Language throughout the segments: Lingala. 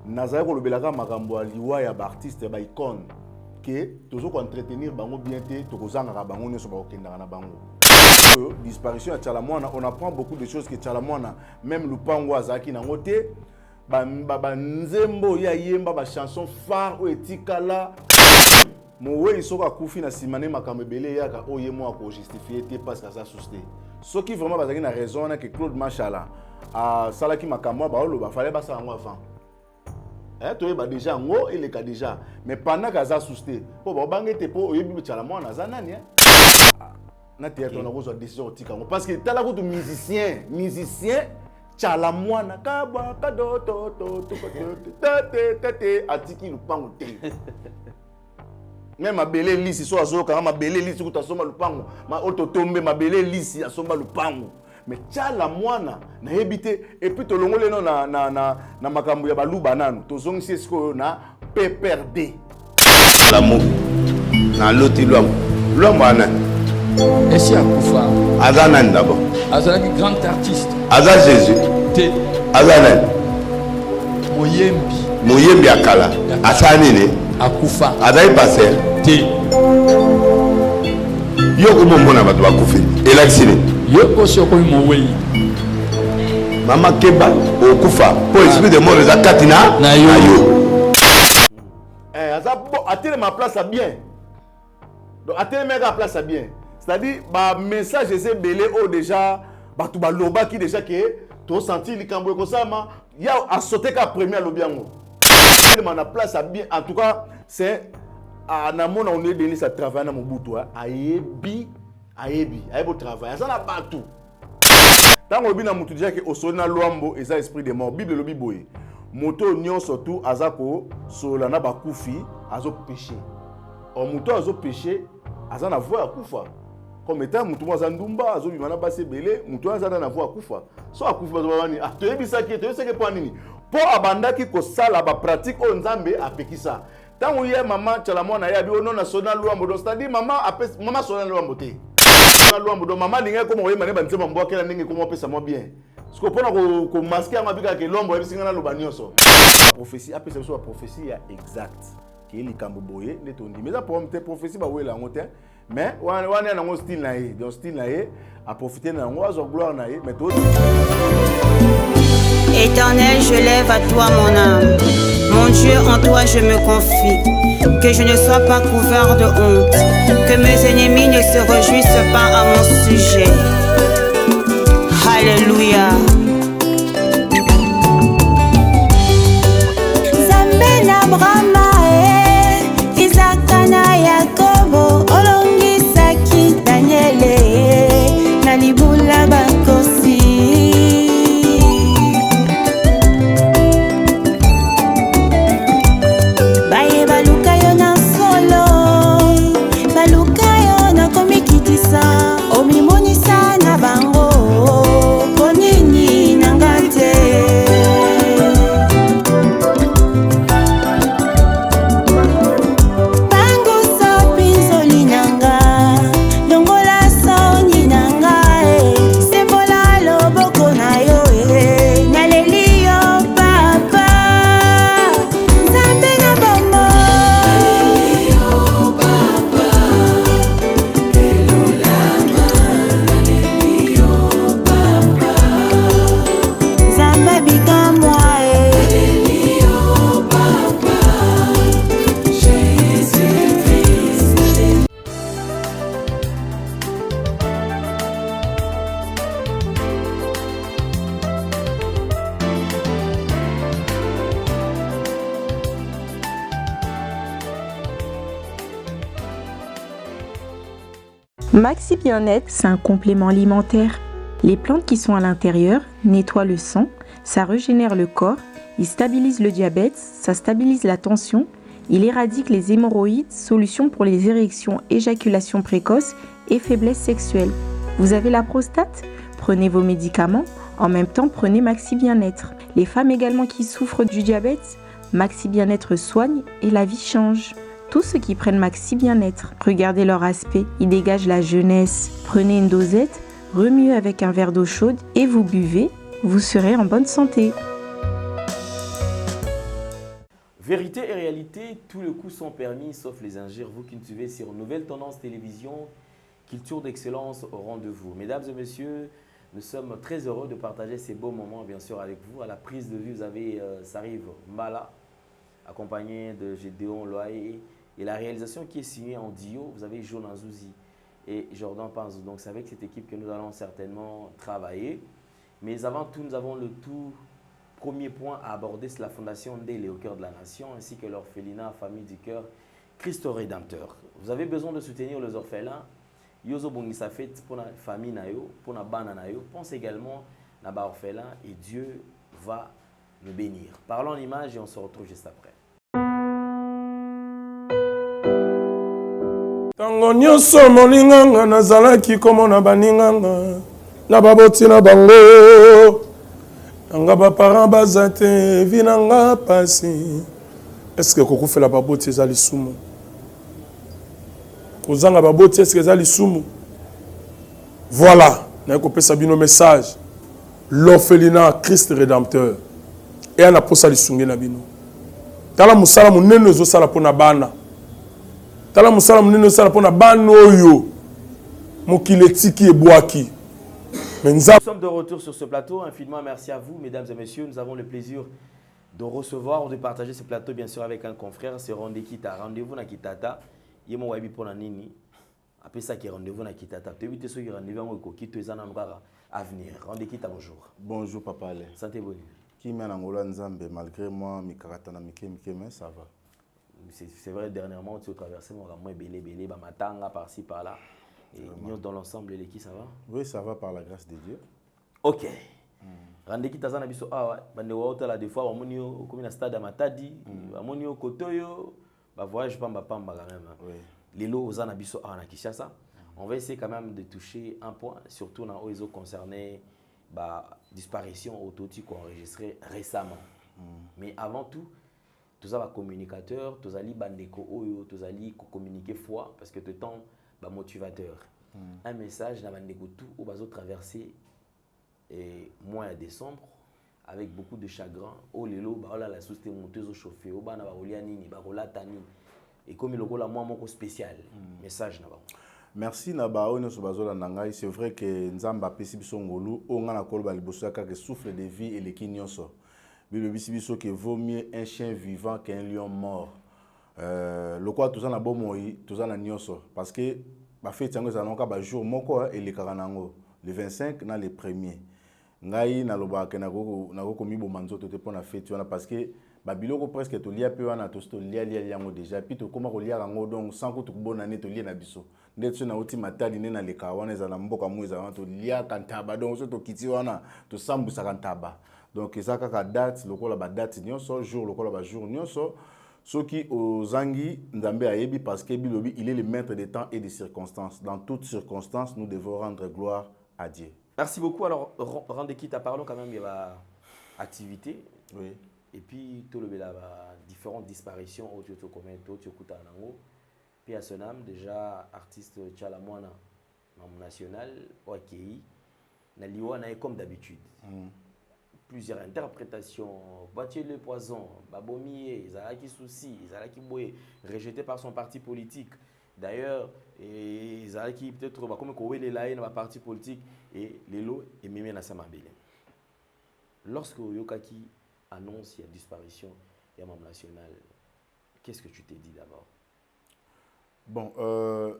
nazali kolobelaka makambo ya liwa ya baartiste ba icône que toujours ko entretenir bango bien te tokozanga bango nyonso bakokendaka na bango. Disparition ya Tchalamwana, on apprend beaucoup de choses que Tchalamwana même Lupango azaki nango te ba nzembo ya yemba ba chanson phare o etikala mowe isoka kufi na simane makambo belé yaka oyemo ko justifier te parce que ça susté. Ce qui vraiment bazaki na raison na que Claude Machala a salaki makambo ba olo ba fallait ba ça avant. Tu es déjà ngo il est déjà mais pendant que ça susté po ba bangete po oyebi Tchalamwana zanani na théâtre on a besoin de décision tikango parce que tala ko musicien Tchalamwana kabwa kado to tete atiki lupango te même ma belé lisi so azoka ma belé lisi ko tasoma lupango ma auto tombe ma belé lisi asomba lupango mais Tchalamwana na hebité et puis to longole no na makambo ya baluba nanu to zongisi esko na PPRD l'amour na loti l'homme ana et si akufa azanan d'abord azalaki grand artiste Aza Jésus te azanan moyembi akala asanene akufa azai passé te yoko bomona bato bakufi elaxine yoko soko moweyi mama keba okufa po esprit de mort eza katina na yo aza bon atele ma place à bien donc atele meka place à bien c'est-à-dire ba message ese belé o déjà bato baloba ki déjà que to senti likambo ko sama ya a sauté ka premier lobiango na place à bien en tout cas c'est en amont on est donné ça travail na Mobutu ayebi bo travail ça na batu tant obi na mutu déjà que osona luambo eza esprit de mort bible lobi boye moto nyon surtout azako sola na bakufi azo péché o moto azo péché azana voix ya kufa comme étant mutu mo ndumba azo bimana base belé mutu azana na voix kufa so akufa bazobani to yebisaki po nini po abandaki ko sala ba pratique o nzambe apekisa tango ye mama Tchalamwana ya bi ono national luambo donc c'est-à-dire mama sona luambo te luambo donc mama linga ko mo yema ne banzema mbokela ndenge ko mo pesa mo bien parce que pona ko masquer ngabika ke lombo ebisinga na lubanyoso prophétie apesa so prophétie ya exact ki likambo boye netondi mais ça prophétie ba wela ngote mais wana na ngo style na ye donc style na ye a profiter na ngo azo gloire na ye mais tout Éternel, je lève à toi mon âme. Mon Dieu, en toi je me confie. Que je ne sois pas couvert de honte. Que mes ennemis ne se réjouissent pas à mon sujet. Alléluia. Zambena Brahma, Isaac na Yakobo, Olongi Saki Daniele, Nalibula Bakosi. Maxi Bien-être, c'est un complément alimentaire. Les plantes qui sont à l'intérieur nettoient le sang, ça régénère le corps, il stabilise le diabète, ça stabilise la tension, il éradique les hémorroïdes, solution pour les érections, éjaculation précoce et faiblesse sexuelle. Vous avez la prostate? Prenez vos médicaments, en même temps prenez Maxi Bien-être. Les femmes également qui souffrent du diabète, Maxi Bien-être soigne et la vie change. Tous ceux qui prennent Maxi Bien-être, regardez leur aspect, ils dégagent la jeunesse. Prenez une dosette, remuez avec un verre d'eau chaude et vous buvez, vous serez en bonne santé. Vérité et réalité, tous les coups sont permis, sauf les injures. Vous qui nous suivez sur Nouvelle Tendance Télévision, culture d'excellence au rendez-vous. Mesdames et messieurs, nous sommes très heureux de partager ces beaux moments, bien sûr, avec vous. À la prise de vue, vous avez Sariv Mbala, accompagné de Gédéon Loaé. Et la réalisation qui est signée en duo, vous avez Jonan Zouzi et Jordan Panzou. Donc c'est avec cette équipe que nous allons certainement travailler. Mais avant tout, nous avons le tout premier point à aborder, c'est la fondation Ndélé au cœur de la nation, ainsi que l'orphelinat Famille du cœur Christ Rédempteur. Vous avez besoin de soutenir les orphelins. Yozo Bongisa fait pour la famille nayo, pour la bana nayo. Pense également à l'orphelin et Dieu va nous bénir. Parlons en image et on se retrouve juste après. Tango nyonso molinganga nazalaki komona baninganga na baboti na bango nanga baparent baza te vi nanga pasi. Eske kokufela baboti eza lisumu? Kozanga baboti eske eza lisumu? Voilà, naye kopesa bino message. L'orphelinat Christ Rédempteur e ana posa lisunge na bino. Tala musala munene ezosala mpona bana. Nous sommes de retour sur ce plateau. Infiniment merci à vous, mesdames et messieurs. Nous avons le plaisir de recevoir, de partager ce plateau, bien sûr, avec un confrère. C'est Rendez-vous na Kitata. Il y a un pour Nini. Après ça, qui rendez-vous na Kitata. Tu as ce rendez-vous qui te à venir. Rendez-vous, bonjour. Bonjour, papa. Santé, bonne. Qui m'a Nzambe, malgré moi, mi karatana mi ça va. C'est vrai, dernièrement, tu as traversé mon rameau belé, matanga par-ci, par-là. Et nous, dans l'ensemble, l'équipe, ça va? Oui, ça va par la grâce de Dieu. Ok. Rendez-vous, tu as dit, des fois, on est comme un stade à Matadi, on est au Kotoyo, voyage pas quand même. Les lots aux Anabiso à Kishasa. On va essayer quand même de toucher un point, surtout dans les concernés disparition autotique enregistrée récemment. Mais avant tout, tous les communicateurs, tous les bandeko oyo, tous les communiquer foi parce que tu temps motivateur. Un message dans bandeko tout au bazo traverser mois de décembre avec beaucoup de chagrin. Oh lelo ba la société monteuse au chauffé, au bana ba olia nini, ba rola tani. Et comme il logo la moi moko spécial. Message na ba. Merci Naba Ono Sobazola Nangai. C'est vrai que Nzamba pesi biso ngolu o ngana kolba liboso ka que souffle de vie et les kinyoso. Le bisibiso que vaut mieux un chien vivant qu'un lion mort. Le quoi tout ça na bon moi, tout ça na nyoso parce que ba fête yango za nonka ba jour moko et les karanango le 25 na le premier. Ngai na loba ke na go komi bo manzo to te pona fête wana parce que ba biloko presque to lia pe wana to sto lia yango déjà puis to koma ko lia yango donc sans ko to bona ne to lia na biso. Ndetso na uti matadi ne na le ka wana za na mboka muiza wana to lia kantaba donc so to kiti wana to sambusa kantaba. Donc, ça a date, le date nyonso, jour, le jour nyonso. Ce qui aux Zangi, Ndambe Ayebi, parce que Bilobi, il est le maître des temps et des circonstances. Dans toutes circonstances, nous devons rendre gloire à Dieu. Merci beaucoup. Alors, rendez quitte à parler quand même, il y a activité. Oui. Et puis, tout le différentes disparitions, au Tioto Komento, au Tioto Kutanango. Puis à son âme, déjà, artiste Tchalamouana, national, au AKI, Naliwana est comme d'habitude. Plusieurs interprétations, Batier le poison, Babomier, Zalaki Souci, Zalaki Boye, rejeté par son parti politique. D'ailleurs, Zalaki peut-être comme Koué Laïe dans le parti politique et Lelo et Mimé Nassamabele. Lorsque Yokaki annonce la disparition du membre national, qu'est-ce que tu t'es dit d'abord? Bon,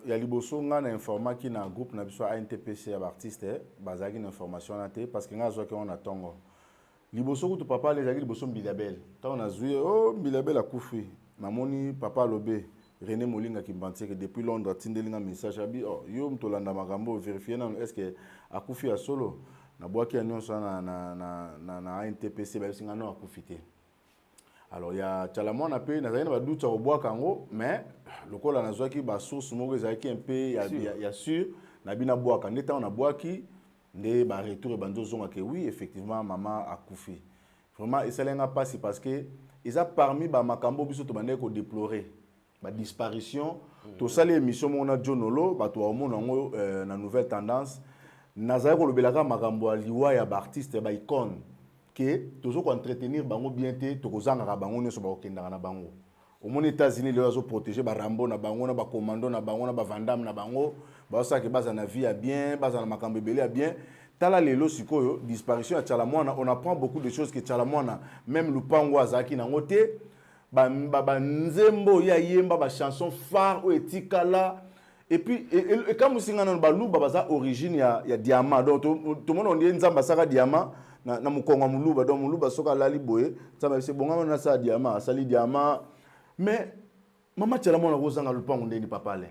il y a liboso nga na informa qui na groupe na biso ANTPC ya artiste bazaki na information na te parce que nga zo ke on atongo. Liboso kutu papa les agi liboso Mbilabel. Tant on a zoué oh Mbilabel a koufi. Namoni papa Lobé René Molinga qui bantie que depuis Londres tindelinga message abi oh yo mtolanda makambo vérifier na est-ce que a koufi a solo na boaki annonce na ANTPC ba singa no a koufi te. Alors il y a Tchalamon a payé na zayina ba doute au bois kango mais le col na zoaki ba source moko ezaki un peu il y a sûr na bina bois kan neta on a boaki ne ba retour bando zonga que oui effectivement maman a koufi. Vraiment et ça n'a pas parce que ils a parmi ba makambo biso to bande ko déplorer ba disparition to ça les émissions mona Jonolo ba to omona ngo na nouvelle tendance na zaya ko lobelaka makambo aliwa ya ba artiste ba icône que toujours entretenir bango bien te tokozanga ka bango nyoso ba okendanga na bango. Au moins États-Unis les oiseaux protégés ba Rambo na bango na ba commando na bango na ba Vandam na bango ba ça que baza na vie à bien baza na makambo belé à bien tala lelo sikoyo disparition à Tchalamwana on apprend beaucoup de choses que Tchalamwana même Lupango azaki na ngote ba nzembo ya yemba ba chanson phare ou etikala et puis et quand musinga na ba luba baza origine ya diamant donc tout le monde on dit nzamba saka diamant na mukonga muluba donc muluba soka lali boye ça c'est bonga na sa diamant sali diamant. Mais maman Tchalamwana rozanga lupango ndeni papa ale.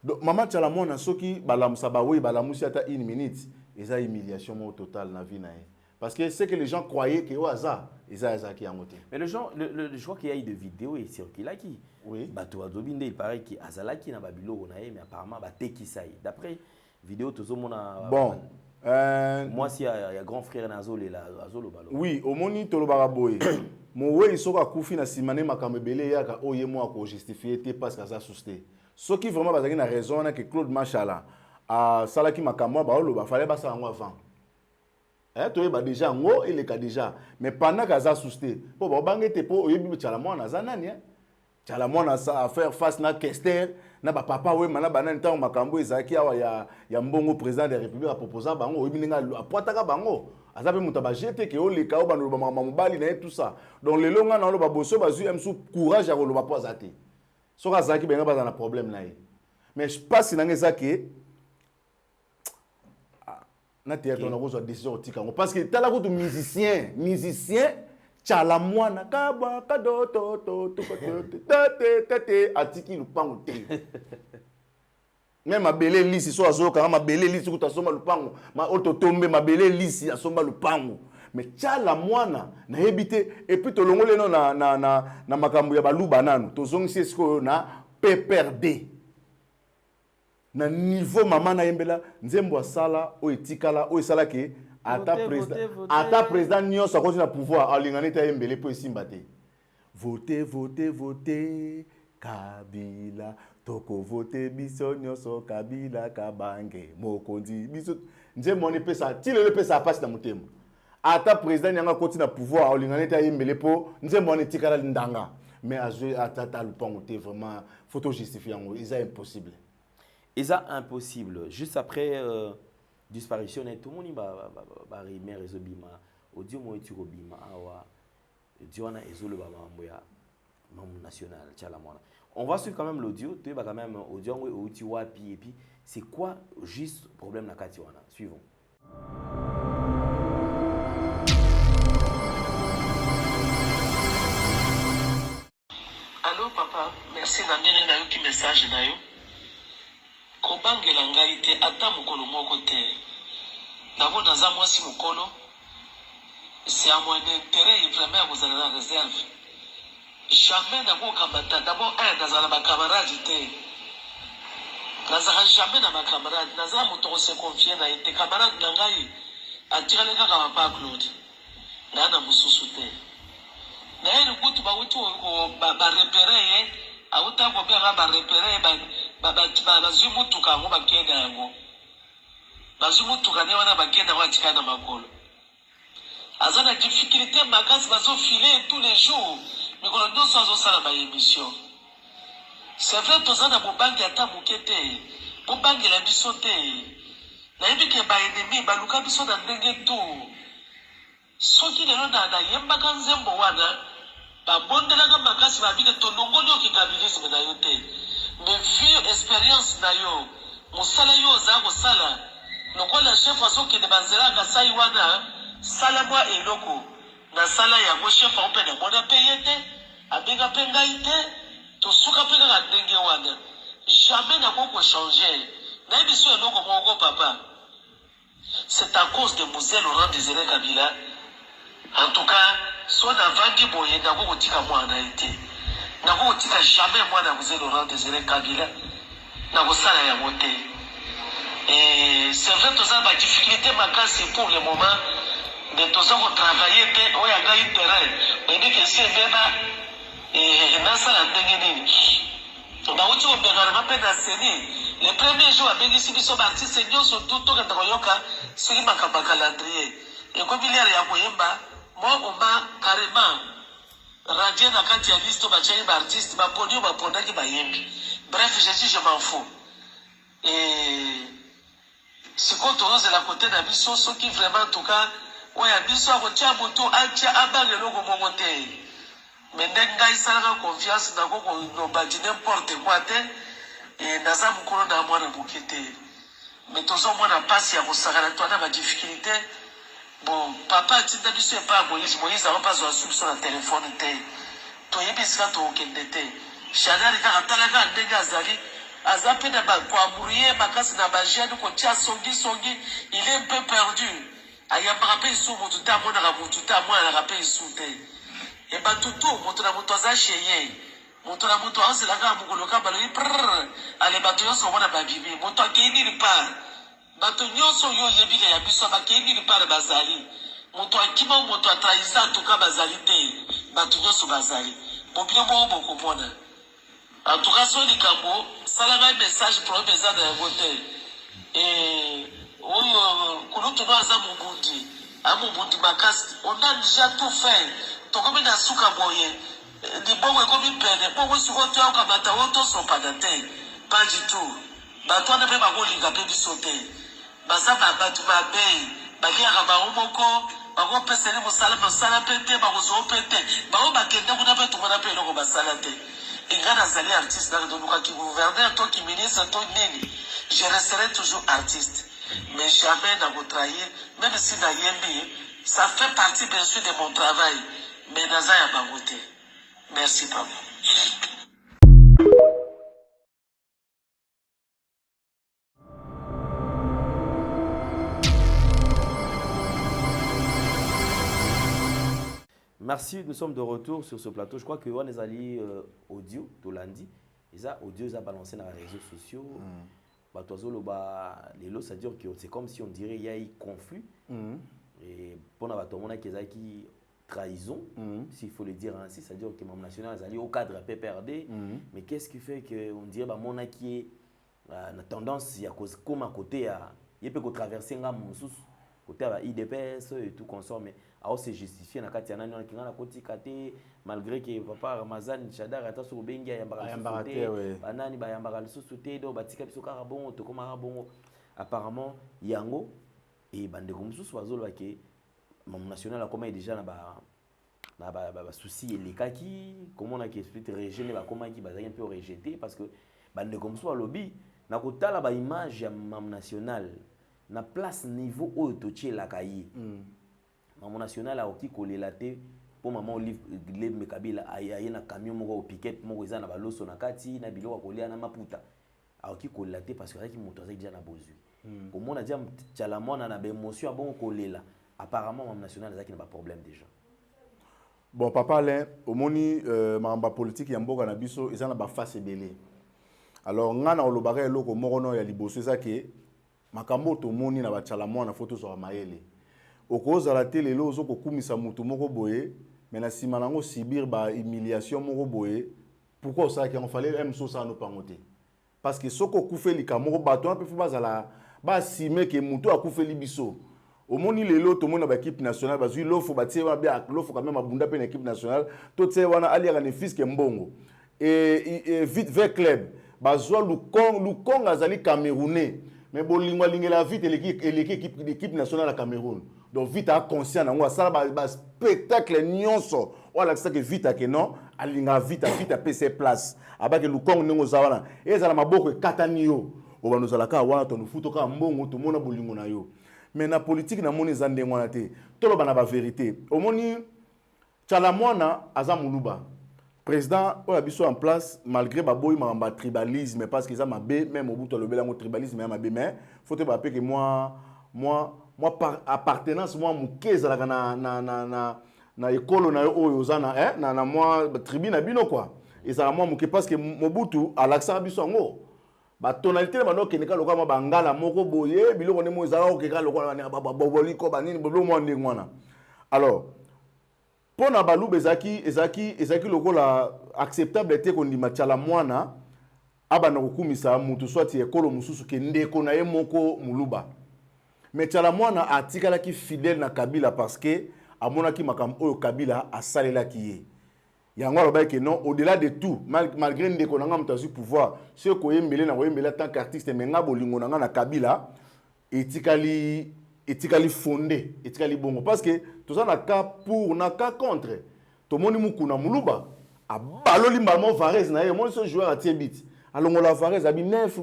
Donc maman Tchalamwana soki balamusa ba oui balamusi ata 1 minute, eza humiliation au total na vie na ye. Parce que c'est que les gens croyaient que waza eza qui angote. Mais je crois qu'il y a eu des vidéos et circulent qui oui. Bato Adobinde il paraît qu'il azalaki na babilo na ye mais apparemment ba teki sai. D'après vidéo tozo mona bon moi si y a grand frère Nazole là Azolo balo. Oui, au moni tolobara boye. Mowe isoka kufi na simane makambe belé yaka oyemo ako justifier te parce que ça susté. Ce qui vraiment bazaki na raison na que Claude Machala a salaki makambo ba oloba fallait ba ça avant. Toi ba déjà ngo il est déjà mais pendant que ça susté. Po ba bangete po oyebi Tchalamwana za nani Tchalamwana ça à faire face na Kester na ba papa we mana banani tango makambo ezaki awa ya mbongo président de la République a proposé bango oyebi ninga apotaka bango. Azabe mutaba jete ke o leka o banu ba mambali na tout ça donc le longa na lo ba boso ba zu emsu courage ya ko lo ba pozate soka zaki benga ba na problème na ye mais je passe na ngezaki na théâtre na ko zo décision tika parce que tala ko musicien Tchalamwana kaba kado to tete atiki lupango te. Même ma belle lisi so azoka ma belle lisi kuta soma lupango ma ototombe ma belle lisi asomba lupango mais Tchalamwana na hebité et puis to longole no na makambo ya baluba nanu to zongisi esko na PPRD na niveau mama na yembela nzembo asala o etikala o esala ke ata président nyonso akozi na pouvoir alingana ta yembele po esimba te voter Kabila toko vote biso nyonso Kabila kabange mokonzi biso nzembo ni pesa tile le pesa passe na mutema ata président nyanga koti na pouvoir olingana ta yembele po nzembo ni tikala ndanga mais azwe atata lupango te vraiment photo justifier ngo isa impossible juste après disparition tout le monde ba rimer réseau bima audio mo etiko bima awa diona ezolo ba mamboya mambo national Tchalamwana. On va suivre quand même l'audio, tu vas quand même audio où tu vois et puis c'est quoi juste problème na Katiwana. Suivons. Allô papa, merci na ndenge na yo ki message na yo. Kobangela ngai te ata mokolo moko te. D'abord naza mwasi mokolo. C'est à mon intérêt vraiment vous allez la réserve. Jamais n'avons kamata. D'abord nazala ma camarade te. Nazala jamais na ma camarade. Nazala moto se confier na été camarade na ngai. Atira le kaka papa Claude. Na mususu te. Na ele kutu ba wutu ba repérer auta ko bien ba repérer ba zumutuka ngo bakenda yango. Bazumutuka ne wana bakenda watikana makolo. Azana difficulté makasi bazo filer tous les jours. Mais quand nous sommes au ma émission, c'est vrai que nous avons banque à tabouquete, pour banque la bisote. N'a pas que ba ennemi, ba luka biso na ndenge tout. Soki lelo na yemba kanzembo wana, ba bondela ga makasi ba bide to longolo ki kabilisme na yote. Mais vu expérience na yo, musala yo za ko sala. Lokola chef aso ki de banzela ka sai wana, sala moi eloko. Na sala ya mo chef on peut na mona payete abega pengaite to suka pega ga ndenge wana jamais na ko changer na biso eloko moko papa c'est à cause de Mzee Laurent Désiré Kabila en tout cas soit na vandi boye na ko tika mwana été na ko tika jamais mwana Mzee Laurent Désiré Kabila na ko sala ya moté et c'est vrai que ça va difficulté makasi pour le moment de tous on travailler te o ya gai terrain mais dit que c'est beba et na sala ndenge nini ba uti o bega na pena seni le premier jour avec ici biso artiste nyo so tout to ka yoka sili makamba calendrier Et comme il y a Koyemba, moi, on m'a carrément radié dans quand il y a liste, artiste, ma pognon, ma pognon qui m'a yembi. Bref, j'ai dit, je m'en fous. Et c'est quand on est à la côté d'un biso, ce qui vraiment, en tout cas, ouais, un biso, on tient un moto, un tient un bag et l'eau, mais n'engaille ça la confiance, n'a pas dit n'importe quoi, et n'a pas beaucoup de moi de bouqueter. Mais tous les gens n'ont pas si à vous sarrer, toi, n'a pas de difficulté. Bon, papa, tu n'as pas Moïse, Moïse n'a pas besoin de sur le téléphone, toi, il y a bis là, toi, aucun d'été. Chadar, il y a un talaga, un dégât, Zali, Azapé n'a pas quoi mourir, ma casse n'a pas gêné, qu'on tient Songi, il est un peu perdu. Il y a un rappel sous mon tout à moi, un rappel sous et bah tout, mon tour à mon toit, chérie. Mon tour à mon toit, c'est la gamme, mon local, allez, bateaux sont mon ababibi, mon toit qui est nulle part. Bateaux sont yo yebi, et yabi soit qui est nulle part, Bazali. Mon toit qui m'a mon toit trahissant, en tout cas, Bazalité. Bateaux sont Bazali. Bon, bien, beaucoup, en tout cas, sur les cambo, ça l'a un message pour un message de voter. Et, on a tout à mon bouti. À mon bouti, ma casse, on a déjà tout fait. Comme il a souka moyen, des bons comme il perd, pour vous sur votre au Kamata, autant sont pas datés, pas du tout. Bah, toi, ne peux pas rouler la baby sauter. Bah, ça va battre ma baie, bah, il y a un moko, bah, on peut se lever au salon, pété, bah, on pété, bah, on va quitter, on a fait tout, on a fait le gros salade. Et grâce à les artistes, dans le qui gouverne, toi qui ministre, toi, nini, je resterai toujours artiste. Mais jamais dans votre trahir, même si dans Yembi, ça fait partie, bien sûr, de mon travail. Mais Naza a pas voté. Merci, papa. Merci, nous sommes de retour sur ce plateau. Je crois que on est allé audio, tout lundi. Et ça, audio, ça a balancé dans les réseaux sociaux. C'est-à-dire que c'est comme si on dirait qu'il y a eu conflit. Et pour tout le monde qui trahison, s'il faut le dire ainsi, c'est-à-dire que mon national est allé au cadre PPRD, mais qu'est-ce qui fait qu'on dirait que mon qui est la tendance à cause comme à côté il peut traverser un côté à IDPS et tout consort, mais alors c'est justifié dans Katia Nani qui a côté Katé malgré que papa Ramazan Chadar a sur Benga Yambaraté, Banani Bayambaral Sosuté, do Batika Pisokara bon, Tokomara bon, apparemment Yango et Bande Gomsous Oiseau que mon national a comment déjà na souci et les cas qui comment on a qui explique régéné ba comment qui un peu rejeté parce que bande comme ça lobby na kotala ba image ya mam national na place niveau au toché la cahier mam national a oki kolelaté pour maman Olive Mekabila aye na camion moko piquet moko eza na baloso na kati na biloko kolia na maputa a oki kolelaté parce que qui moto déjà na bozu comment on a dit tchala mona na ba émotion bon kolela. Apparemment, mon national n'a pas de problème déjà. Bon, papa, Alain, au moni, ma politique, il y a un bon cannabis, ils ont une face belée. Alors, on a le barré, le morono, il y a libossé ça qui est. Ma cambo, tout le monde, il y a une photo sur la maïle. Au cause de la télé, les autres, comme ça, moutou, moko boye, mais na si malango subir ba humiliation, moko boye, pourquoi ça qu'il fallait même ça nous pangoter? Parce que ce qu'on couffe les camoro, bateau, un peu fou, ba si mec et moutou a couffe les biseaux. Au monde il est là tout le monde a l'équipe nationale parce que l'offre bâtir bien l'offre quand même abunda pour l'équipe nationale tout ça wana ali à fils que mbongo et vite vers club bazwa Lukong azali camerounais mais bolingwa lingela vite l'équipe nationale à Cameroun donc vite a conscient nango ça ba spectacle nyonso wala ça que vite que non alinga vite à PC place abaki Lukong ngo zawana ezala maboko kataniyo obanozala ka wana to futo ka mbongo to mona bolingo na yo. Mais la politique na moni zande ngwana te tolo bana ba vérité au moni tchala mwana aza muluba président o biso en place malgré ba boy ma tribalisme parce que ça m'a bé même au bout de le tribalisme m'a bé mais faut te rappeler que moi par appartenance moi mukeza la na école na o yozana na moi tribu na bino quoi et ça moi muke parce que Mobutu à l'accent biso ngo ba tonalité ba no keneka lokwa bangala moko boye biloko ne mozala okeka lokwa na boboliko banini boblo mo ndingwana alors pona balu bezaki ezaki lokola acceptable te kondima tchala mwana abana kokumisa mutu swati ekolo mususu ke ndeko na ye moko muluba mais Tchalamwana atikala ki fidèle na Kabila parce que amonaki makam oyo Kabila a salela ki ye. Yango aloba que non, au-delà de tout, malgré ndeko nanga mutazu pouvoir, ce ko yembele na yembele tant qu'artiste mais nga bolingo nanga na Kabila etikali fondé, etikali bongo parce que tout ça na cas pour na cas contre. To moni mukuna muluba a baloli mbalmo Varese na ye, mon ce joueur a tiebit. Alors on la Varese abi neuf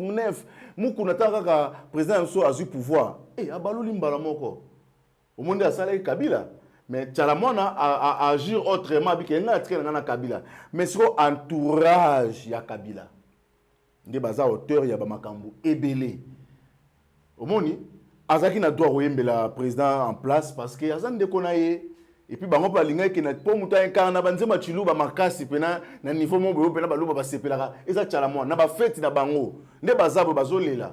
mukuna taka président so azu pouvoir. A baloli mbalmo ko. Au monde a salé Kabila. Mais Tchalamwana a agir autrement que n'a traîné na Kabila. Mais c'est entourage ya Kabila. Nde baza auteur ya ba makambu ebele. Omoni azaki na droit oyembela président en place parce que azan de konaye et puis bango pa linga ke na po muta enkana banzema chiluba makasi pena na niveau mo bo pena baluba ba sepelaka eza Tchalamwana na ba fête na bango nde bazabo bazolela.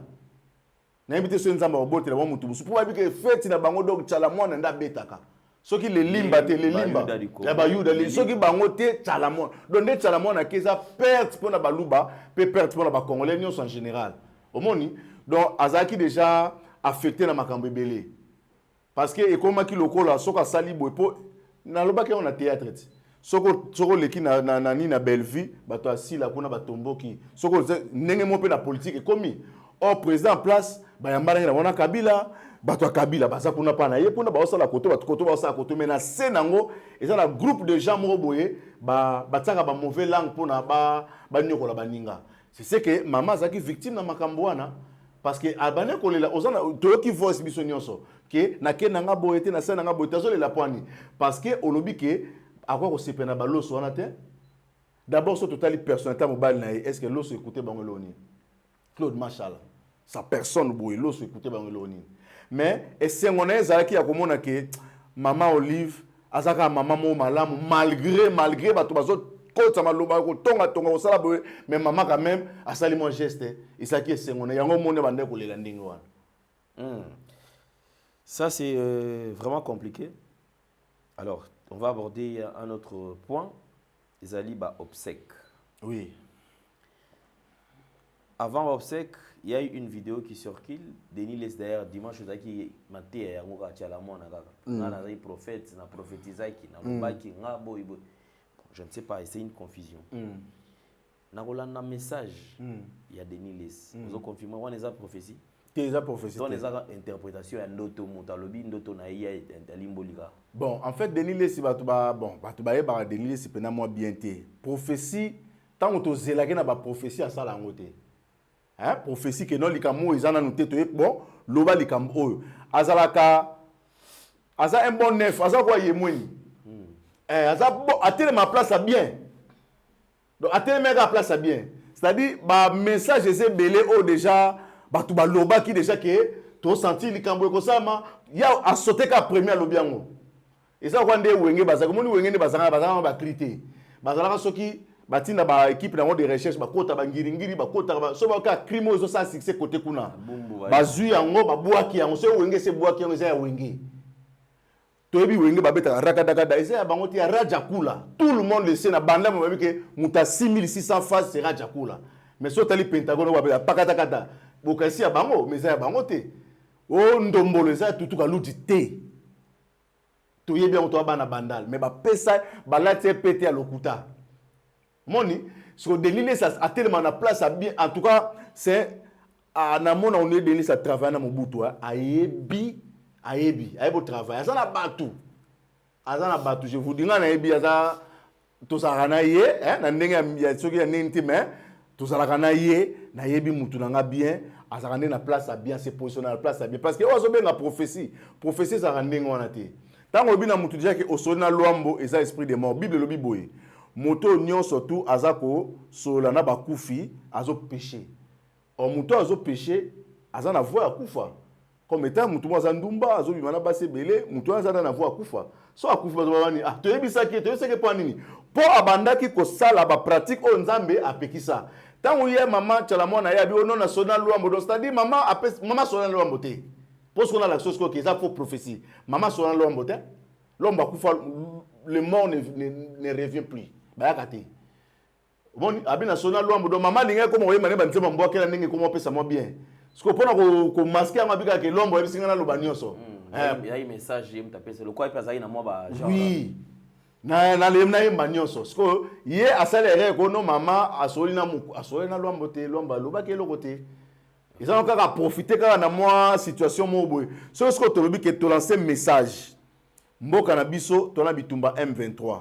Na invité so nzamba obote la mutu busu pour ba bi ke fête na bango donc Tchalamwana nda betaka. Ceux qui les limba te les limba la bayuda les ceux qui bangote Tchalamwana donc des Tchalamwana qui ça perte pour la baluba peut perdre pour la congolais en général omoni donc azaki déjà affecté na makambo belé parce que ekoma ki lokola soka sali boepo na loba ke on a théâtre soko leki na ni na belle vie bato asila kuna batombo ki soko ndenge mo pe na politique ekomi au président en place bayambala na wana Kabila bato Kabila baza kuna pa na ye pona ba osala koto bato ba osala koto mais na senango eza na groupe de gens mo boye bataka ba mauvais langue pona ba nyokola baninga c'est que maman zaki victime na makambo wana parce que abane kolela ozana toyoki voice biso nyonso ke na ke nanga boyete na senanga boyete azolela poani parce que olobi ke akwa ko sepena ba loso wana te d'abord so totali personnalité mobile na est-ce que loso écouter bangoloni Claude Machala sa personne boye loso écouter bangoloni mais esengona ezalaki ya komona ke maman Olive azaka maman mo malamu malgré bato bazo kota maloba ko tonga osala boye mais maman quand même asali mon geste isaki esengona yango monde bande ko lela ndingo wana. Ça c'est vraiment compliqué. Alors, on va aborder un autre point, ezali ba obsèques. Oui. Avant obsèques, il y a eu une vidéo qui circule. Denis Les d'ailleurs dimanche qui maté à Ngoka Tchalamwana na na prophète na prophétisaki na lobaki nga boy. Je ne sais pas, c'est une confusion. Na rolanda message il y a Denis Les. Vous confirmez on les a prophétie. Déjà prophétie. Dans les interprétations ya ndoto mutalobi ndoto na iya limbolika. Bon, en fait Denis Les batu ba Denis Les pena moi bien té. Prophétie tant to zelaki na ba prophétie asala ngote. Hein, prophétie que non likamo ezana nous tete bon loba likamo oyo azalaka aza un bon neuf aza quoi yemweni aza bon atele ma place à bien donc atele mega place à bien c'est-à-dire ba message ese belé o déjà batu ba loba ki déjà que to senti likambo ko sama ya a sauter ka premier lobiango eza kwa nde wenge bazaka moni wenge ne bazanga ba crité bazalaka soki batina ba équipe na de recherche ba kota ba ngiringiri ba kota ba so ba ka crime zo sa succès côté kuna ba zui yango ba buaki yango so wenge se buaki yango ya wenge toyebi wenge ba beta rakadakada esa ya bango ti ya Rajakula tout le monde le sait na banda mo que muta 6600 faces c'est Rajakula mais so tali Pentagone ba pakatakata bokasi ya bango mais ya bango te o ndombolo za tutuka ludi te toyebi yango to bana bandal mais ba pesa ba lati pété à lokuta moni sur Denis Les a tellement na place à bien en tout cas c'est en amont on est Denis à travailler na mobutu ayebi travail azana batu je vous dis na ayebi aza to sarana ye na ndenge ya soki ya nenti mais to sarana ye na yebi mutu na bien azana na place à bien se positionner na place à bien parce que ozo benga prophétie ça randinga wana te tango bina mutu déjà que osona loambo eza esprit de mort bible lobi boye moto nyon surtout azako sola na bakufi azo péché o moto azo péché azana voix akufa comme étant moto moza ndumba azo bimana base belé moto azana na voix akufa so akufa bazobani to yebisa ki to yeseke po nini po abandaki ko sala ba pratique o nzambe apekisa tango ye mama Tchalamwana ya bi ono na sona luambo donc c'est-à-dire mama sona luambo te parce qu'on a la chose que ça faut prophétie mama sona luambo te l'homme akufa le mort ne revient plus bayakate bon abi national loi mbodo mama linga comme oyema ne banzema mbokela ndenge comme pesa mo bien Ce qu'on peut masquer à ma biga que l'ombre est singa lo banyoso. Il y a un message je me taper c'est le quoi il passe na moi ba genre. Oui. Na le na banyoso. Ce que yé accéléré ko no mama asoli na lombo te lomba loba ke lo côté. Ils ont encore profiter quand na moi situation mo boy. Ce que to lobi que to lancer message. Mboka na biso to na bitumba M23.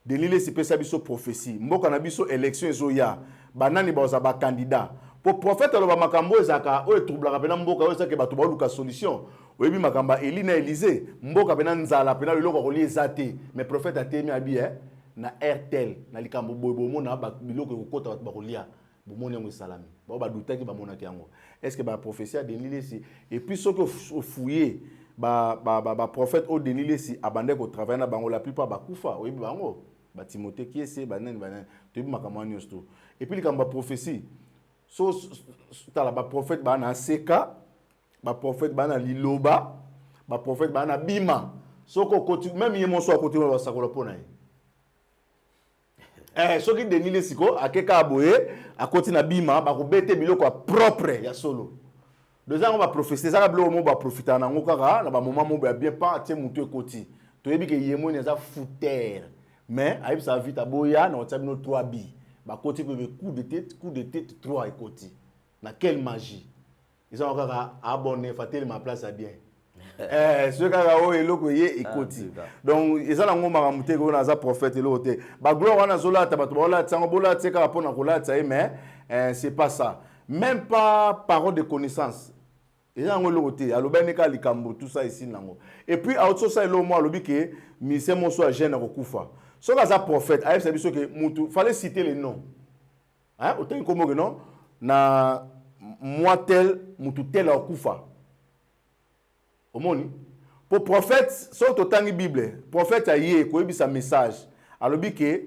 Delile si pesa biso prophétie. Mboka na biso élection ezoya. Banani ba za ba candidat. Pour prophète aloba makambo ezaka o troublaka pena mboka o ezaka bato ba luka solution. Oyebi makamba Eli na Élysée, mboka pena nzala pena leloko ko liezate. Mais prophète atemi abi na RTL na likambo boybo mona ba biloko ko kota ba ko lia. Bomoni ngo salami. Ba ba dutaki ba monaki yango. Est-ce que ba prophétie a Delile si et puis ce que fouiller ba prophète au Delile si abandé ko travailler na bango la plupart ba kufa. Oyebi bango. Ba Timothée qui est banane to bi makambo nyosto. Et puis likambo prophétie so tala ba prophète ba na seka ba prophète ba na liloba ba prophète ba na bima soko koti même yemo so akoti ba sakola pona soki Denile siko akeka aboye akoti na bima ba ko bete biloko propre ya solo deux ans on va prophétiser ça blo mo ba profiter na ngokaka na ba moment mo ba bien pas tie mutu ekoti to yebi ke yemo ni za fouter mais ayib sa vite aboya na otabi no 3 bi ba côté coup de tête 3 et côté na quelle magie ils ont encore abonné fatel ma place à bien ce kaka o eloko ye et côté donc ils ont ngoma makamute ko na za prophète elote ba gloire wana zola ta bato bola tsango bola tseka pona ko la tsaye mais c'est pas ça même pas parole de connaissance ils ont ngolote alobani ka likambo tout ça ici nango et puis a autre ça elo mo alobi ke mi se mo so a jeune ko kufa. Ce que les prophètes, il fallait citer les noms. Hein? Autant que non, na moi tel, mutu tel au kufa. Au moni. Pour prophète, sont autant de Bible. Prophète a yé, quoi sa message. Alors que,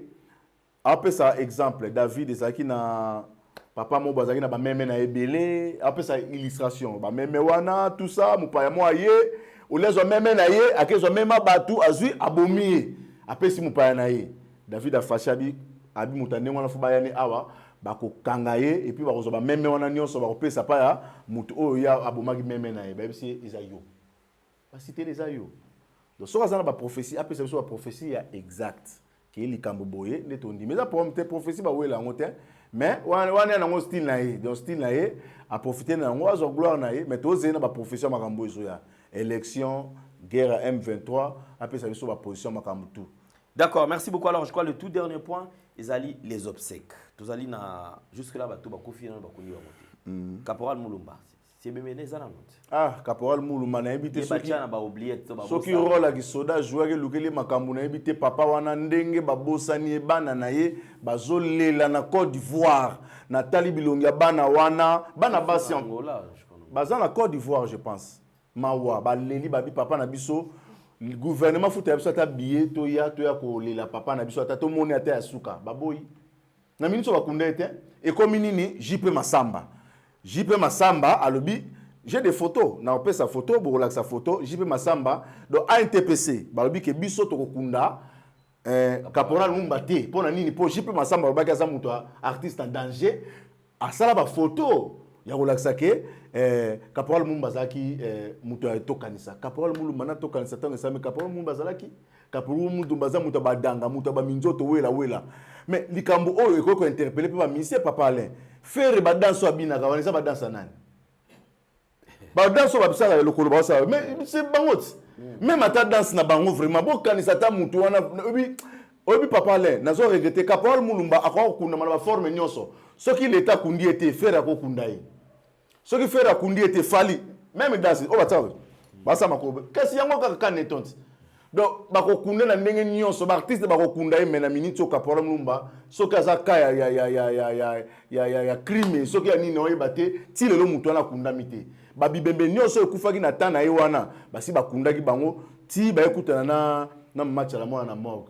après ça exemple, David ezaki na papa mo bazaki na ba meme na ebele, après ça illustration, ba meme wana tout ça, mu pa ya mo yé, ou les meme na yé, akezo meme batu azui abomi. Après si mon père naïe David a fâché abi mutane wana fuba yani awa bako kangaye et puis bako ba même wana nyonso bako pesa pa ya mutu o ya abomaki même naïe ba bisi Isaïo ba citer les ayo donc so ça ba prophétie après c'est so prophétie ya exact qui li kambo boye ne tondi mais ça pour te prophétie ba wela ngote mais wana na ngo style naïe donc style naïe a profiter na ngo azo gloire naïe mais to zena ba prophétie makambo zo ya élection guerre à M23 après ça so ba position makambo tout. D'accord, merci beaucoup. Alors, je crois que le tout dernier point, les obsèques. Tous allez jusque-là, tout va confier dans le Caporal Moulumba. C'est bien mené ça. Ah, Caporal Moulumba n'a évité ceux qui rôle à Gisoda jouer le makambu n'a évité papa wana ndenge babosani bana naye bazole la na Côte d'Ivoire Nathalie Bilongia bana wana bana basi Angola bazana Côte d'Ivoire je pense mawa baleli babi papa na biso. Le gouvernement fout ta billet toya ko la papa na biso to moni ata asuka baboyi na ministre wa kundete et comme nini JP Massamba alobi j'ai des photos na opé sa photo bo relax sa photo JP Massamba donc ANTPC balobi ke biso to kunda caporal Mumbate pona nini po JP Massamba ba ka za muto artiste en danger a sala ba photo ya relaxa ke Caporal Mumbazaki muto ya tokanisa Caporal Mulumana tokanisa tango sa me Caporal Mumbazalaki Caporal Mumbaza muto badanga muto ba minzoto wela mais likambo oyo ekoko interpeller pe ba ministère papa Alain faire ba danso abina ka wanisa ba dansa nani ba danso ba bisala le lokolo ba sa mais c'est bangot même ata danse na bango vraiment bo kanisa ta muto wana obi papa Alain nazo regretter Caporal Mulumba akwa kuna ba forme nyonso soki l'état kundi était faire akokunda yi. Ce qui fait la kundi était fali même dans oh batawe basa makobe kasi yango kaka netonti donc bako kunda na ndenge nyonso ba artiste bako kunda mais na minute Caporal Mulumba soki azaka ya crime soki ya nini oyebate ti lelo mutu na kunda mite ba bibembe nyonso ekufaki na tana ye wana basi bakundaki bango ti ba ekutana na match la mona na morgue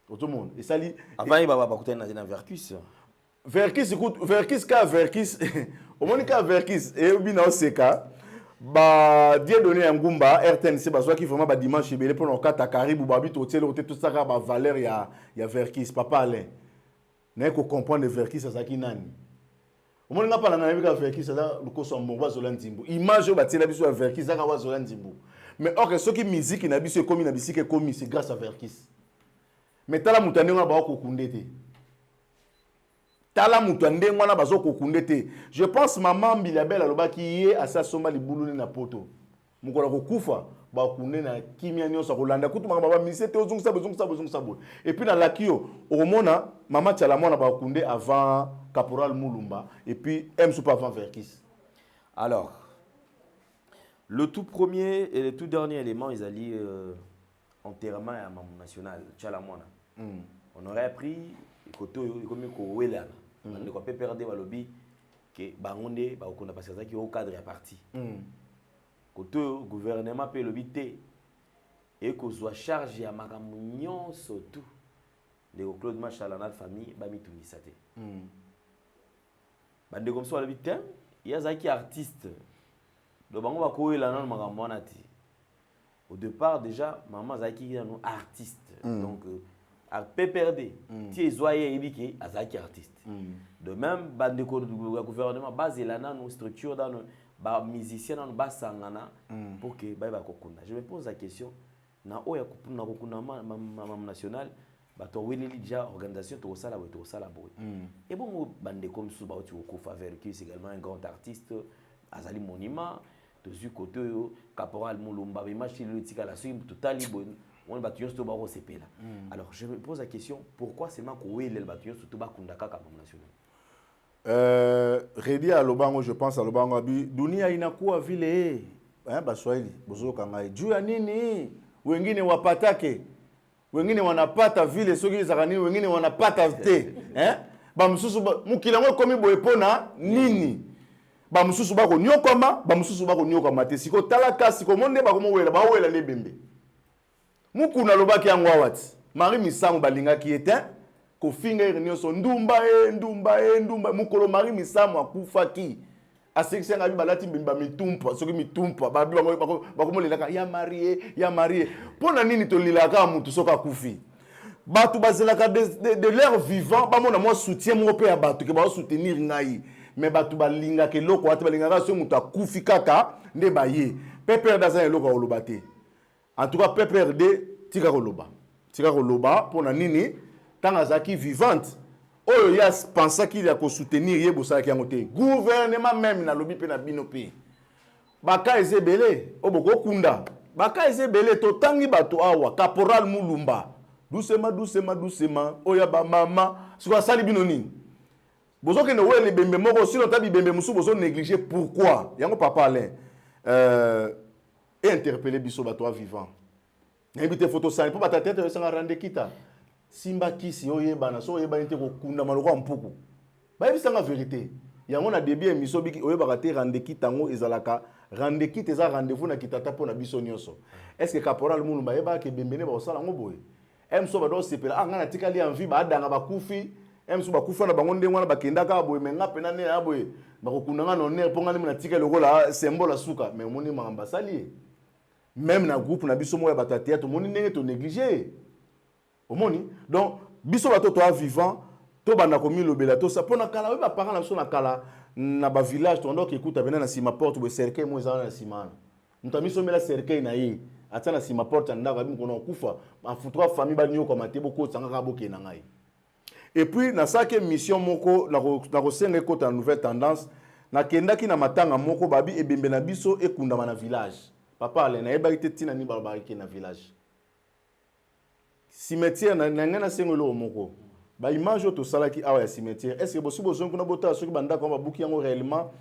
tout le monde et sali avant il va bakutana na Vercus Verkis au monika Verkis et bina oseka ba die donné un ngumba RTNC ba soit qui vraiment ba dimanche belé pour nos kata karibu ba bito hotel tout ça ba valeur ya Verkis papa Alain n'a ko comprendre Verkis ça qui nani Au moins, on n'a pas la verki, c'est là le coson bon Zolandimbo. Image, bah, tiens, la biso à verki, ça va Zolandimbo. Mais or que ceux qui musique, n'a biso comme n'a biso comme c'est grâce à verkis. Mais t'as la moutane, on a pas kokundete. T'as la moutane, on a pas kokundete. Je pense maman Bilabel aloba qui est à sa soma li boulou na poto. Mukola kokufa. Na kimia nyonso kolanda kutu makaba misete ozung sabo et puis na lakio omona mama tchalamona ba kunde avant caporal Mulumba et puis M soupa avant Verkis. Alors le tout premier et le tout dernier élément ils allaient enterrement à Maman national tchalamona. On aurait pris koto comme ko welana on ne peut pas perdre ba lobby que bangonde ba okona parce que au cadre ya parti. Côté gouvernement peut l'habiter et qu'on soit chargé à makamunion surtout de Claude Machalana famille bami tunisate. Bande comme ça l'habiter il y a zaki artiste donc bango ba ko la non makamona ti. Au départ déjà maman zaki est un artiste donc à PPRD ti zoye ebiki azaki artiste. De même bande ko gouvernement basé là dans nos structures dans nos ba musicien dans ba sangana pour que ba kokunda. Je me pose la question na oya kupuna kokunda mam national ba to weli déjà organisation to sala boy. Et bon bande comme sous ba tu ko faveur qui est également un grand artiste azali monument to zu côté caporal Mulumba ba match le tika la suite totali bon on ba tu to ba ko sepela. Alors je me pose la question pourquoi seulement ko weli ba tu to ba kunda kaka mam national. Redi à Lobango, je pense à Lobango, dunia inakuwa vile Baswahili bozo kangai juu ya nini wengine wapatake wengine wanapata vile soki zakani wengine wanapata te ba mususu mukilango komi boepona nini ba mususu bako nyokoma ba mususu bako nyokoma te siko tala kasi ko monde ba komo wela ba wela le bembe mukuna lobaki yango awati Marie Misango balingaki ete ko finger nyonso ndumba mukolo Marie Misango akufaki asekisanga bibalati mbimba mitumpa soki mitumpa ba bakomolelaka ya marié pona nini to lilaka mutu soka kufi batu bazelaka de l'air vivant ba mona mo soutien mo pe ya batu ke ba soutenir ngai mais batu balinga ke loko ati balingaka so mutu akufi kaka nde baye PPRD daza eloko olobate en tout cas PPRD tika koloba pona nini tanga zaki vivante oyo ya pensa qu'il y a ko soutenir ye bosala ki yangote gouvernement même na lobi pe na bino pe baka ezebele oboko kunda baka ezebele to tangi bato awa caporal Mulumba doucement oya ba mama siko sali bino nini bozo ke no wele bembe moko sino tabi bembe musu bozo négliger pourquoi yango papa Alain et interpeller biso bato vivant na ebite photo sali po bata tete sanga rande kita Simba kisi oyeba so oyeba nte ko kunda maloko mpuku ba ebisanga vérité yango na début émission biki oyeba te rande kitango ezalaka rande kit eza rendez-vous na kitata pona biso nyonso est-ce que caporal Mulumba yeba ke bembene ba osala ngo boye emso ba do sepela anga na tikali envie ba danga ba kufi emso ba kufa na bango ndengwana bakendaka boye menga pena ne ya boye ba ko kunda ngana honneur ponga ni na tikali lokola symbole asuka mais moni mamba sali même na groupe na biso moya ba théâtre moni ndenge to négliger omoni donc biso bato to vivant to banda komi lobela to ça pona kala ba parents na biso na kala na ba village to ndoki écoute bena na sima porte bo cercueil mo ezana na sima mutami so mela cercueil na ye atana sima porte ndaka bi mkono kufa en futura famille ba nyo koma te boko tsanga ka boke na ngai et puis na sake mission moko na ko senga ko ta nouvelle tendance na kendaki na matanga moko babi ebembe na biso ekunda na village papa ale na eba ite tina ni barbarike na village cimetière na sengolo moko ba image to salaki awa ya cimetière est-ce que bosi bozon kuna bota soki banda ko ba buki yango réellement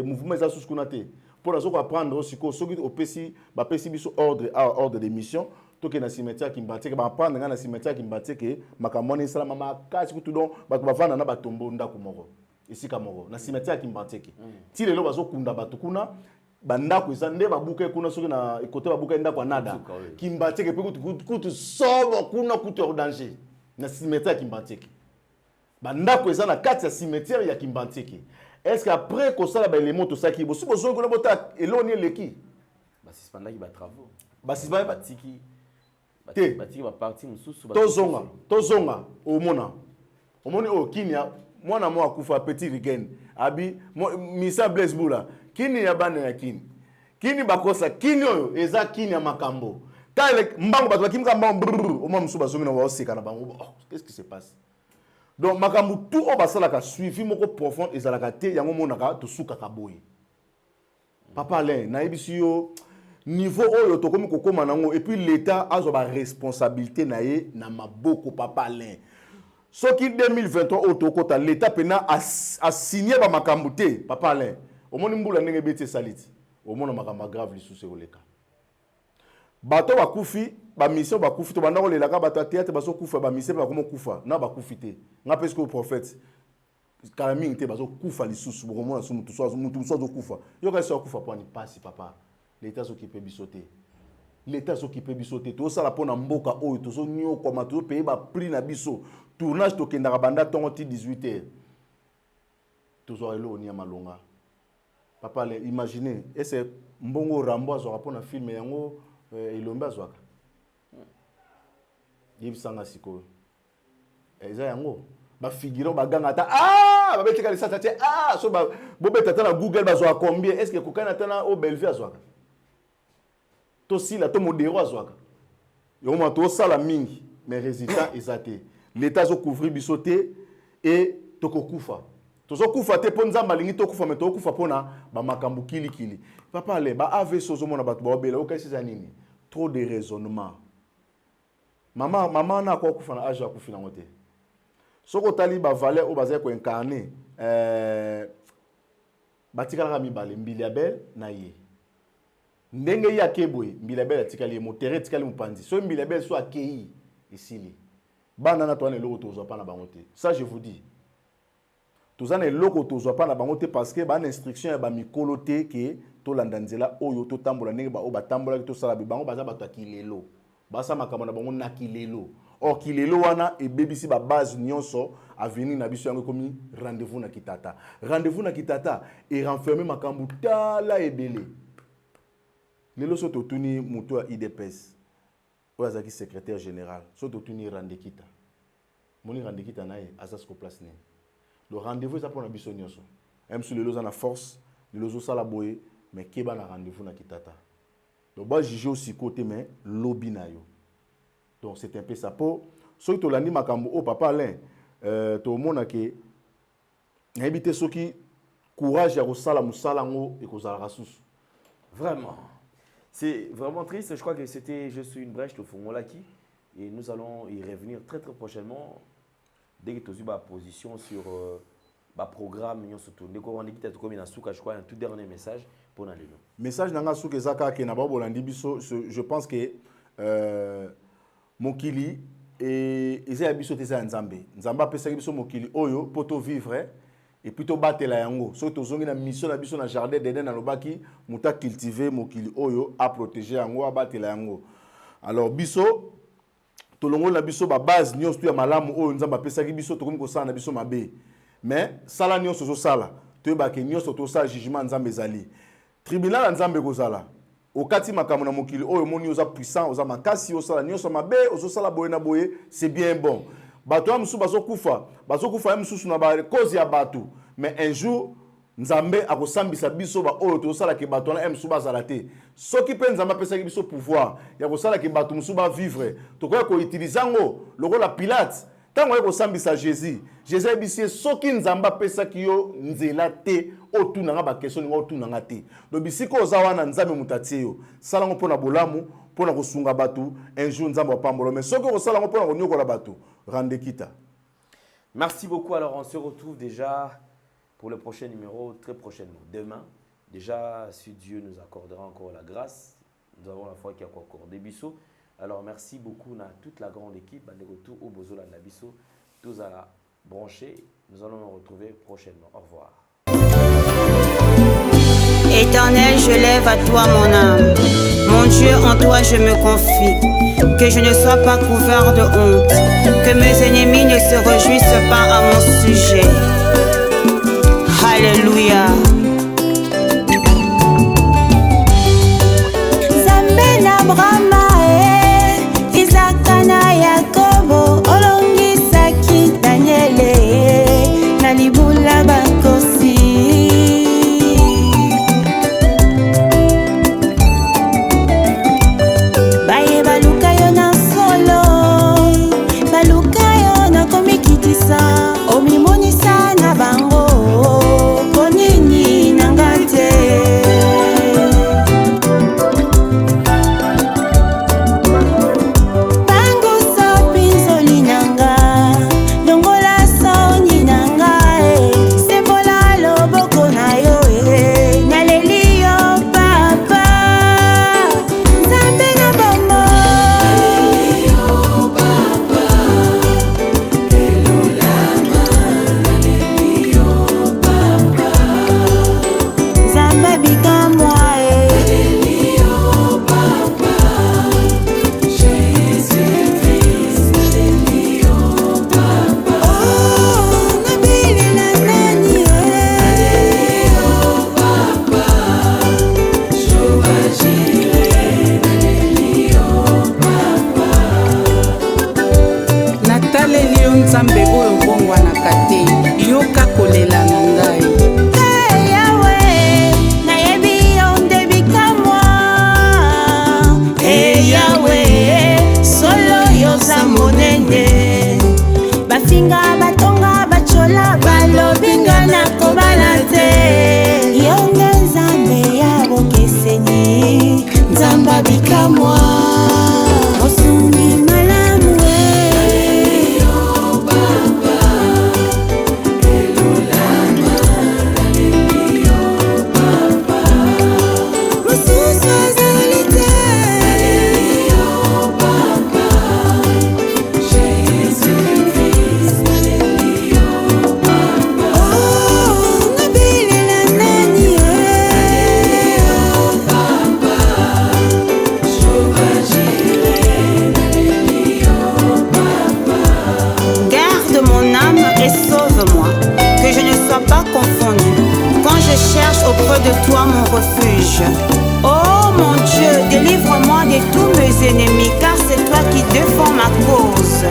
mouvement za sous kuna te pour azo apprendre siko soki opesi ba pesi biso ordre de mission to ke na cimetière Kimbateke ba apprendre na cimetière Kimbateke makamoni sala mama kasi kutu don ba vana na batombo ndako moko isika moko na cimetière Kimbateke ti lelo bazo kunda batu kuna bandako izande babuka kuna soki na côté babuka ndako anada Kimbateke pe kutu sobo kuna kutu danger na cimetière Kimbateke bandako izana kati ya cimetière ya Kimbateke est-ce qu'après ko sala ba élément to saki bo subo zongo na bota eloni leki basi pendaki ba travaux basi ba batiki ba parti mususu tozonga omoni o kinia moi na moi akufa petit weekend abi misa Blaise Bula kini ya bande na kini bakosa kini oyo eza kini ya makambo tale mbango bato bakimka mbango oma musuba zongi na wa oseka na bango qu'est-ce qui se passe donc makambo tout o basala ka suivi moko profond ezalaka te yango monaka to suka ka boy papa Alain na yebisi yo niveau oyo tokomi kokoma nango et puis l'état a ba responsabilité na ye na maboko papa Alain soki 2023 otokota l'état pena a signé ba makambo te papa Alain omoni mbula ndenge beti saliti omona makambo grave lisusu oleka bato bakufi ba mission bakufi to banda kolelaka bato ya théâtre baso kufa ba mission ba komo kufa na bakufi te nga parce que le prophète kalaming te baso kufa lisusu bokomona so mutu so kufa yo ka so kufa po ni pasi papa l'état s'occupe bisoté l'état s'occupe bisoté to sala pona mboka oyo to so nyo koma to payer ba prix na biso tournage to kendaka banda tongo ti 18h to so elo ni malonga papa le imaginez ese mbongo rambo azwa pona film yango ilomba zwaka yebisanga siko eza yango ba figurant ba ganga ta ba betika le sata te so ba bobeta ta na Google bazwa combien est-ce que kokana ta na au Bellevue azwaka to sila to modero azwaka yo ma to sala mingi mais résultat ezate l'état zo couvrir bisoté et to kokufa to zo kufa te po nzamba lingi to kufa mais to kufa pona ba makambu kili papa le ba ave sozo mona batu ba obela o kasi za nini trop de raisonnement maman na ko kufa na âge ya kufina ngote soko tali ba valeur o bazai ko incarner batikala mi bale mbili abel na ye ndenge ya keboy mbili abel atikali mo terre tikali mpanzi so mbili abel so akei isili bana na toane loko tozo pa na bangote ça je vous dis tozana loko tozo pa na bangote parce que ba instruction ya ba mikolo te ke to landanzela oyo to tambola ndenge ba o ba tambola to sala bi bango baza bato akilelo basa makambo na bango na kilelo or kilelo wana e bebisi ba base nyonso avenir na biso yango komi rendez-vous na kitata et renfermer makambo tala ebele lelo so to tuni muto ya IDPS o azaki secrétaire général so to tuni Randekita moni Randekita nae asasko place ne le rendez-vous ça pour na biso nyonso même sur lelo za na force lelo zo sala boye mais keba na rendez-vous na kitata donc ba juger aussi côté mais lobby na yo donc c'est un peu ça pour ceux to landi makambo o papa Alain to mona ke habité soki courage ya ko sala musala ngo e ko zala rasusu vraiment. C'est vraiment triste. Je crois que c'était juste une brèche de Fongolaki. Et nous allons y revenir très prochainement. Dès que tu as eu ma position sur le programme, surtout. Dès qu'on a dit que tu as je crois, un tout dernier message pour nous. Message nanga souke zaka ke na babo landi biso. Je pense que mokili et eza biso te za nzambe. Nzamba pesa biso mokili oyo poto vivre. Et puis to batela yango so to zongi na mission na biso na jardin d'Eden na lobaki muta cultiver mokili oyo a protéger yango a batela yango alors biso to longo na biso ba base nyonso tu ya malamu oyo nzamba pesa ki biso to komi ko sala na biso mabe mais sala nyonso so sala to ba ke nyonso to sa jugement nzambe ezali tribunal nzambe ko sala okati makambo na mokili oyo moni oza puissant oza makasi osala nyonso mabe ozo sala boye na boye c'est bien bon. Bato ya musu bazokufa ya mususu na ba cause ya bato mais un jour nzambe akosambisa biso ba oyo to sala ke bato na musu bazala te soki pe nzambe pesa ki biso pouvoir ya ko sala ke bato musu ba vivre to ko utiliser ngo lokola Pilate tango ko sambisa Jésus bisie soki nzambe pesa ki yo nzela te otuna nga ba question ngo otuna nga te do bisiko ozawana nzambe mutatie yo sala ngo pona bolamu pona kosunga bato un jour nzambe pambolo mais soki ko sala ngo pona ko nyokola bato Randekita. Merci beaucoup. Alors, on se retrouve déjà pour le prochain numéro très prochainement. Demain, déjà, si Dieu nous accordera encore la grâce, nous avons la foi qui a accordé Bisso. Alors, merci beaucoup à toute la grande équipe. De retour au Bozola de Bisso. Tous à la brancher. Nous allons nous retrouver prochainement. Au revoir. Éternel, je lève à toi mon âme. Mon Dieu, en toi je me confie. Que je ne sois pas couvert de honte. Que mes ennemis ne se réjouissent pas à mon sujet. Alléluia. Zambena Brahma Isaka na Yakobo Olongi Saki Daniele. komimonisa na bango ponini nanga te. Nzambe oyo bongwanaka te, yoka kolela na ngai. Yawe, nayebi yo nde bikamwa. Yawe, solo yoza monene. Bafinga batonga bachola balobinga na kobala te. Yo nde Nzambe ya bokeseni, Nzamba bikamwa. Osumi malamu auprès de toi mon refuge. Oh mon Dieu, délivre-moi de tous mes ennemis, car c'est toi qui défends ma cause.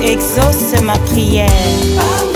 Exauce ma prière.